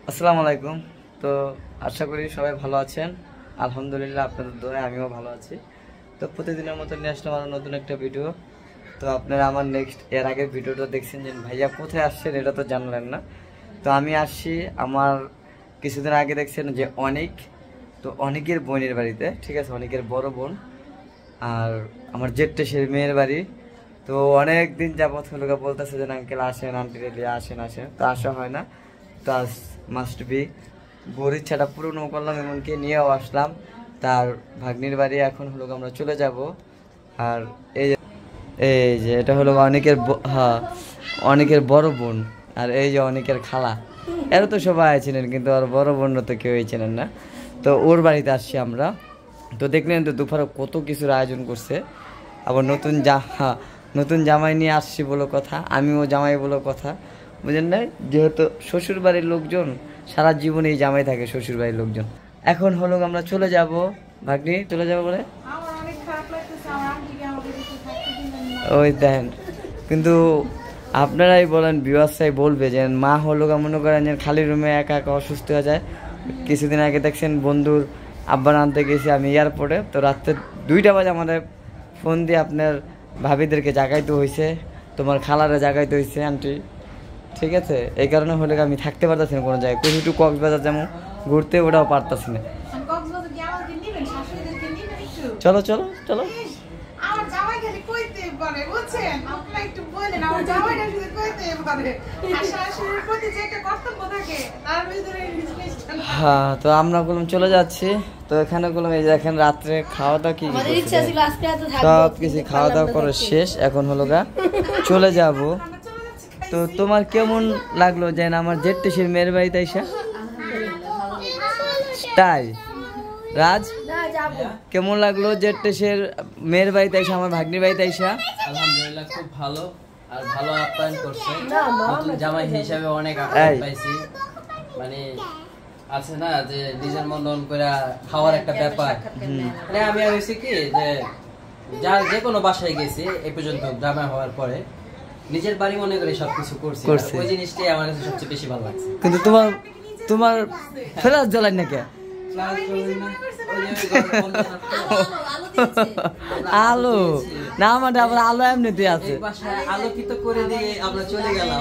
আসসালামু আলাইকুম। তো আশা করি সবাই ভালো আছেন। আলহামদুলিল্লাহ আপনাদের দোয়ায় আমিও ভালো আছি। তো প্রতিদিনের মতো নিয়ে আসলাম আরও নতুন একটা ভিডিও। তো আপনারা আমার এর আগের ভিডিওটা দেখছেন যে ভাইয়া কোথায় আসছেন এটা তো জানলেন না। তো আমি আসছি আমার কিছুদিন আগে দেখছেন যে অনেকের বোনের বাড়িতে, ঠিক আছে, অনেকের বড় বোন আর আমার জেঠটেশের মেয়ের বাড়ি। তো অনেক দিন যাবৎ হলো বলতেছে যে আঙ্কেল আসেন, আন্টি রেলি আসেন, তো আসা হয় না। তো আজ মাস্ট বি বোর ইচ্ছাটা পূরণ করলাম, এমনকি নিয়েও আসলাম তার ভাগ্নির বাড়ি। এখন হলো আমরা চলে যাব। আর এই যে এটা হলো অনেকের বড় বোন, আর এই যে অনেকের খালা। এরা তো সবাই চিনেন, কিন্তু আর বড় বোন তো কেউই চেনেন না। তো ওর বাড়িতে আসছি আমরা। তো দেখলেন তো দুপুরে কত কিছুর আয়োজন করছে। আবার নতুন জামাই নিয়ে আসছি বলো কথা, আমিও জামাই বলো কথা, বুঝেন না? যেহেতু শ্বশুর বাড়ির লোকজন সারা জীবন এই জামাই থাকে, শ্বশুর বাড়ির লোকজন। এখন হলো আমরা চলে যাব, ভাগ্নি চলে যাবো বলে ওই দেখেন। কিন্তু আপনারাই বলেন, ভিউয়ার্সরাই বলবে যে মা হলো মনে করেন যে খালি রুমে একা একা অসুস্থ হয়ে যায়। কিছুদিন আগে দেখছেন বন্ধুর আব্বার আনতে গেছি আমি এয়ারপোর্টে, তো রাত্রে 2টা বাজে আমাদের ফোন দিয়ে আপনার ভাবিদেরকে জাগাইতে হয়েছে, তোমার খালারে জাগাইতে হয়েছে আন্টি, ঠিক আছে। এই কারণে হলে আমি থাকতে পারতেছি না কোনো জায়গায়। কিছু একটু কক্সবাজার যেমন ঘুরতে, ওটাও পারতাছি না। চলো চলো চলো। হ্যাঁ, তো আমরা বললাম চলে যাচ্ছি। তো এখানে বললাম এই যে এখন রাত্রে খাওয়া দাওয়া কি সব কিছু খাওয়া দাওয়া করে শেষ, এখন হলো চলে যাব। তো তোমার কেমন লাগলো যে আমার জেঠটেশের মেয়ের বাড়িতে আইসা? তাই রাজ, কেমন লাগলো জেঠটেশের মেয়ের বাড়িতে আইসা, আমার ভাগ্নির বাড়িতে আইসা? আলহামদুলিল্লাহ, খুব ভালো। আর ভালো আপ্যায়ন করছে, নতুন জামাই হিসাবে অনেক আপ্যায়ন পাইছি। মানে আছে না যে নিজের মন করে খাওয়ার একটা ব্যাপার। মানে আমি হয়েছি কি যে যে কোনো বাসায় গেছি এ পর্যন্ত জামাই হওয়ার পরে নিজের বাড়ি মনে করে সবকিছু করছি, ওই জিনিসটাই আমার কাছে সবচেয়ে বেশি ভালো লাগছে। কিন্তু তোমার ফেরাজ জ্বালাই না কে? আলো না, আমাদের আবার আলো এমনিতে আছে, আলোকিত করে দিয়ে আমরা চলে গেলাম,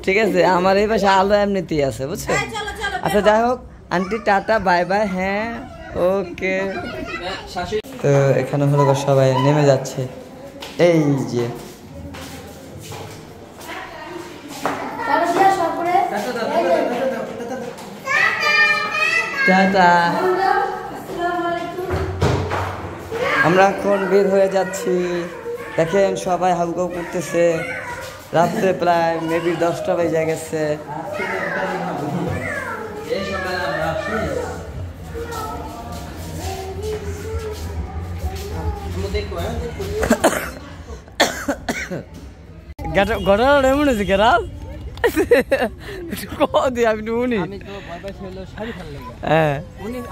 ঠিক আছে। আমার এই পাশে আলো এমনিতেই আছে, বুঝছো? আচ্ছা যাই হোক আন্টি, টাটা বাই বাই। হ্যাঁ ওকে। তো এখানে হলো সবাই নেমে যাচ্ছে, এই যে টাটা। আমরা এখন বের হয়ে যাচ্ছি। দেখেন সবাই হাউকাউ করতেছে, রাত্রে প্রায় মেবি 10টা বেজে গেছে। ঘটনাটা এমন হয়েছে কেরাল আমি উনি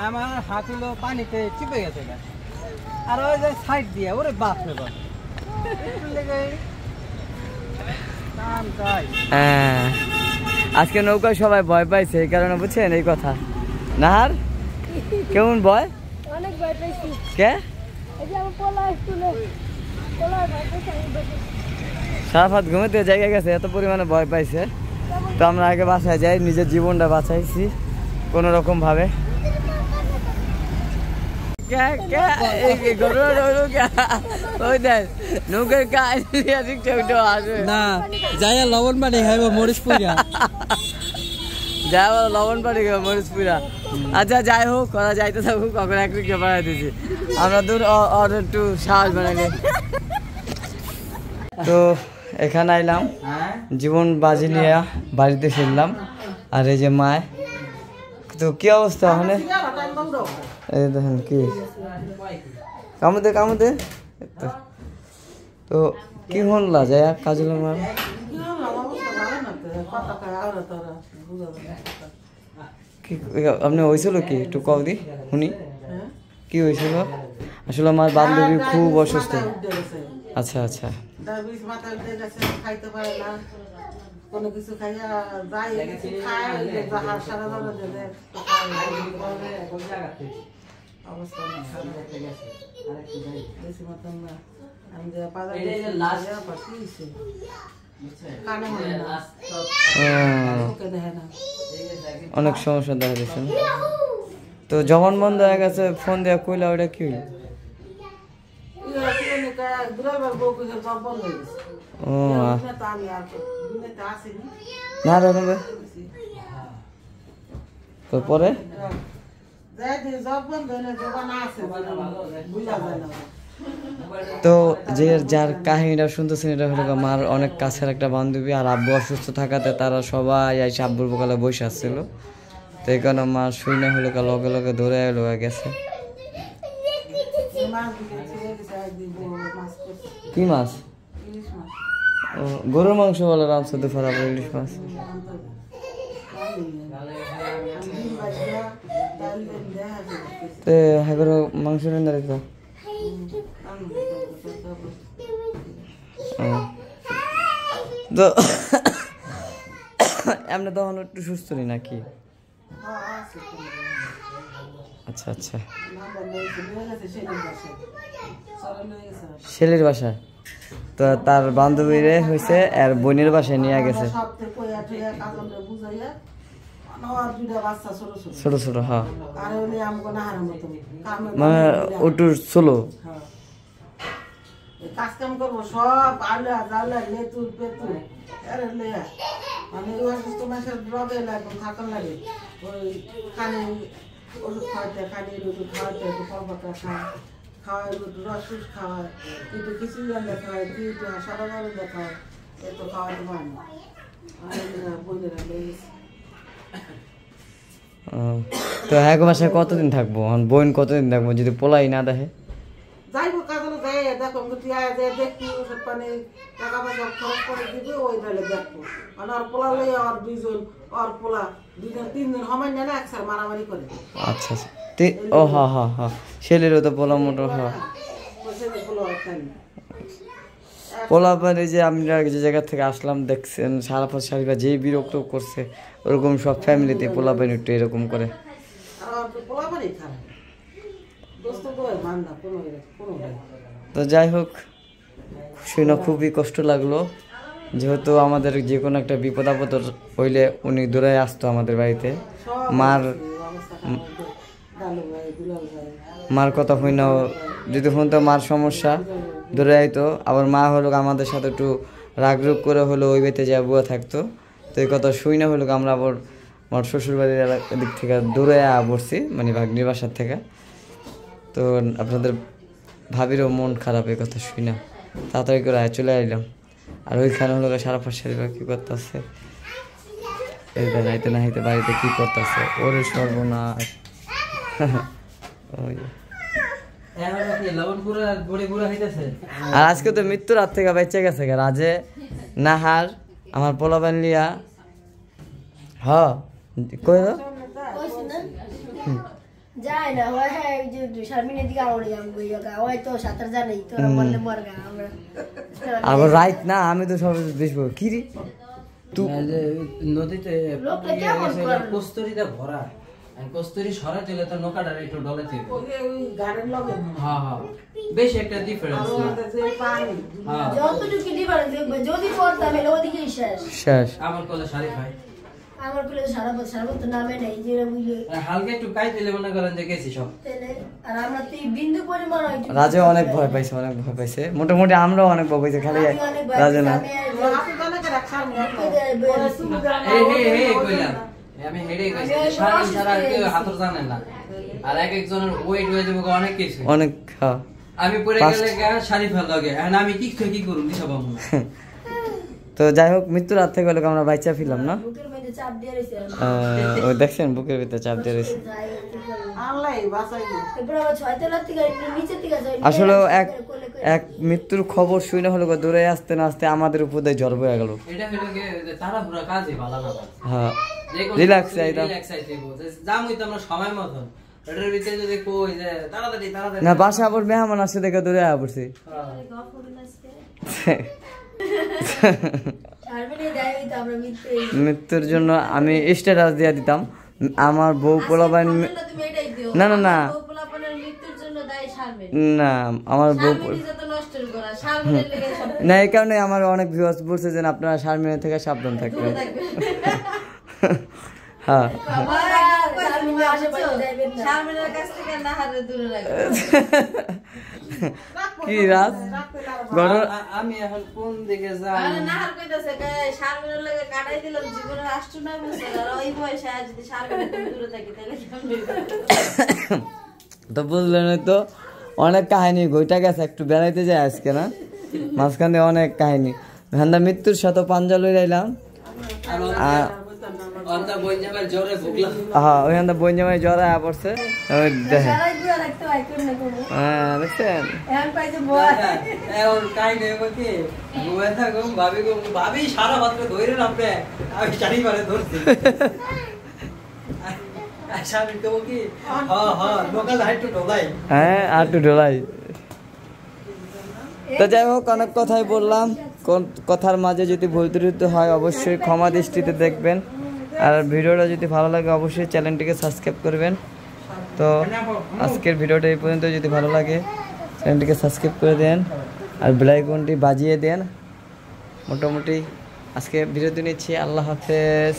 আমার হাত হলো পানিতে চিপে গেছে, আর ওই যে সাইড দিয়ে ওরে বাপ রে বাপ। আজকে নৌকায় সবাই ভয় পাইছে, এই কারণে বুঝছেন এই কথা। নাহার কেমন ভয়? অনেক ভয় পাইছি। কে? সারাফাত ঘুমাতে জায়গা গেছে, এত পরিমাণে ভয় পাইছে। তো আমরা আগে বাসায় যাই, নিজের জীবনটা বাঁচাইছি কোনো রকম ভাবে। লবণ পানি খাইব মরিচ পুরা, লবণ পানি খাইব মরিচ পুরা। আচ্ছা যাই হোক, করা যাইতে থাকুক, কখন এক বাড়াই দিচ্ছি আমরা দূর একটু সাহস বানাইলে। তো এখানে আইলাম, জীবন বাজি নিয়ে বাড়িতে ফিরলাম। আর এই যে মায়, তো কি অবস্থা ওখানে? এই দেখেন কি কামুদে। তো কি হল্লা যায় কাজল মা? আপনি হয়েছিল কি একটু কল দি শুনি, কি হয়েছিল? আসলে আমার বান্ধবী খুব অসুস্থ। আচ্ছা আচ্ছা, কোনো কিছু খাইয়া যাই খায় সারা ধরে দেবে অবস্থা বেশি মতন না আমি যে কানে মনে না ওকে দেখে না অনেক সমস্যা দেখা দিচ্ছে। তো যখন বন্ধ হয়ে গেছে ফোন দেওয়া কইলা ওটা কি হইলো? ও না রাখবে পরে তো যে যার কাহিনীটা শুনতেছেন এটা হলো আমার অনেক কাছের একটা বান্ধবী, আর আব্বু অসুস্থ থাকাতে তারা সবাই এসে আব্বুর বকালে বসে আসছিল। তো এই কারণে মা শুনে হলো লগে লগে ধরে এলো গেছে। কি মাছ? ও গরুর মাংস বলে রামসা দুপুরা ইলিশ মাছ। তো হাগর মাংস রান্না রেখো। তো এমনি তখন একটু সুস্থ নেই নাকি? আচ্ছা আচ্ছা ছেলের বাসায় তো তার বান্ধবীরে হয়েছে আর বোনের বাসায় নিয়ে গেছে ছোট ছোট। হ্যাঁ মানে ওটুর ছোলো কাজ কাম করবো সব আলু জাউলা লেতুর পেতুর মানে অসুস্থ মানুষের রোগে লাগে থাকার লাগে ওই খালি ওষুধ খাওয়াতে খালি ওষুধ খাওয়াতে একটু পরপরটা খাওয়ায় রস টুস খাওয়ায় একটু খিচুড়ি রান্না খাওয়ায় একটু সাদা রান্না খাওয়ায় এত খাওয়াতে পারে না বইলেরা লেগেছে। তো এক বাসায় কতদিন থাকবো? বোন কতদিন থাকবো যদি পোলাই না দেখে? যাইবো কাজে যাই দেখো দেখি ওষুধ পানি টাকা পয়সা খরচ করে দিবি ওই তাহলে দেখবো মানে ওর পোলা লই আর দুইজন ওর পোলা দুইজন তিনজন সমান না একসাথে মারামারি করে। আচ্ছা আচ্ছা ও হ্যাঁ হ্যাঁ হ্যাঁ ছেলেরও তো পোলা মোটর। হ্যাঁ পোলা পানি যে আমরা যে জায়গা থেকে আসলাম দেখছেন সারা পাঁচ সারিবা যেই বিরক্ত করছে ওরকম সব ফ্যামিলিতে পোলা পানি একটু এরকম করে। তো যাই হোক শুনে খুবই কষ্ট লাগলো, যেহেতু আমাদের যে কোনো একটা বিপদ আপদ হইলে উনি দূরে আসতো আমাদের বাড়িতে। মার কথা হই না যদি শুনতো মার সমস্যা দূরে আইতো, আবার মা হলো আমাদের সাথে একটু রাগরুগ করে হলো ওই বাড়িতে যা বুয়া থাকতো। তো এই কথা শুই না হলো আমরা আবার আমার শ্বশুরবাড়ির দিক থেকে দূরে পড়ছি মানে ভাগ্নির বাসার থেকে। তো আপনাদের ভাবিরও মন খারাপ এই কথা শুই না তাড়াতাড়ি করে চলে আইলাম। আর ওইখানে হলো সারা ফাঁসিরা কী করতেছে এইটা নাইতে না হাইতে বাড়িতে কী করতেছে ওরে সর্বনাশ। আর আজকে তো মৃত্যুর হাত থেকে বেঁচে গেছে রাজে নাহার আমার পোলাপান লিয়া। হ কই যায় না হয় হ্যাঁ যে শারমিনের দিকে আমরা যাবো হয়তো সাঁতার জানাই তো বললে মরগা আমরা আবার রাইট না আমি তো সব দেখবো কি রে তুই নদীতে কস্তুরিতে ভরা কস্তুরি সরা দিলে তো নৌকাটা একটু ডলে থেকে হ্যাঁ হ্যাঁ বেশ একটা ডিফারেন্স যতটুকু ডিফারেন্স যদি পড়তাম এলে ওদিকে শেষ আমার কোলে শাড়ি ভাই আমার কোলে সারা তো নামে নাই যে হালকা একটু কাই দিলে মনে করেন যে গেছি সব। আর আমরা তো বিন্দু পরিমাণ রাজে অনেক ভয় পাইছে মোটামুটি আমরাও অনেক ভয় পাইছি খালি রাজে না আমি হেডে গেছি সারা সারা কেউ হাতর জানেন না আর এক একজনের ওয়েট হয়ে যাবে অনেক কিছু অনেক। আমি পরে গেলে শাড়ি ফেল লাগে আমি কি করুন দিশা পাবো না। তো যাই হোক মৃত্যুর হাত থেকে আমরা বাচ্চা ফিরলাম না ওই দেখছেন বুকের ভিতরে চাপ দিয়ে রয়েছে। আসলে এক মৃত্যুর খবর শুনে হলো দূরে আসতে না আসতে আমাদের উপর দিয়ে জ্বর বয়ে গেল। হ্যাঁ রিল্যাক্স না বাসা আবার মেহমান আসছে দেখে দূরে আয়া পড়ছি। মৃত্যুর জন্য আমি স্ট্যাটাস দিয়ে দিতাম আমার বউ পোলাপান। না না না না আমার বউ না, এই কারণে আমার অনেক ভিউয়ার্স বলছে যে আপনারা শারমিনের থেকে সাবধান থাকবেন। হ্যাঁ কি রাজ আমি এখন কোন দিকে যাই? তো বুঝলেন তো অনেক কাহিনী ঘইটা গেছে, একটু বেড়াইতে যায় আজকে না, মাঝখান দিয়ে অনেক কাহিনী। ভ্যান্দা মৃত্যুর সাথে পাঞ্জা লই যাইলাম আর হ্যাঁ ওইখানটা বই জামাই জ্বর আয়া পড়ছে দেখেন। হ্যাঁ দেখছেন হ্যাঁ আর একটু ঢোলাই। তো যাই হোক অনেক কথাই বললাম, কথার মাঝে যদি ভুল ত্রুটি হয় অবশ্যই ক্ষমা দৃষ্টিতে দেখবেন। আর ভিডিওটা যদি ভালো লাগে অবশ্যই চ্যানেলটিকে সাবস্ক্রাইব করবেন। তো আজকের ভিডিওটা এই পর্যন্ত, যদি ভালো লাগে চ্যানেলটিকে সাবস্ক্রাইব করে দেন আর বেল আইকনটি বাজিয়ে দেন। মোটামুটি আজকে বিরতি নিচ্ছি, আল্লাহ হাফেজ।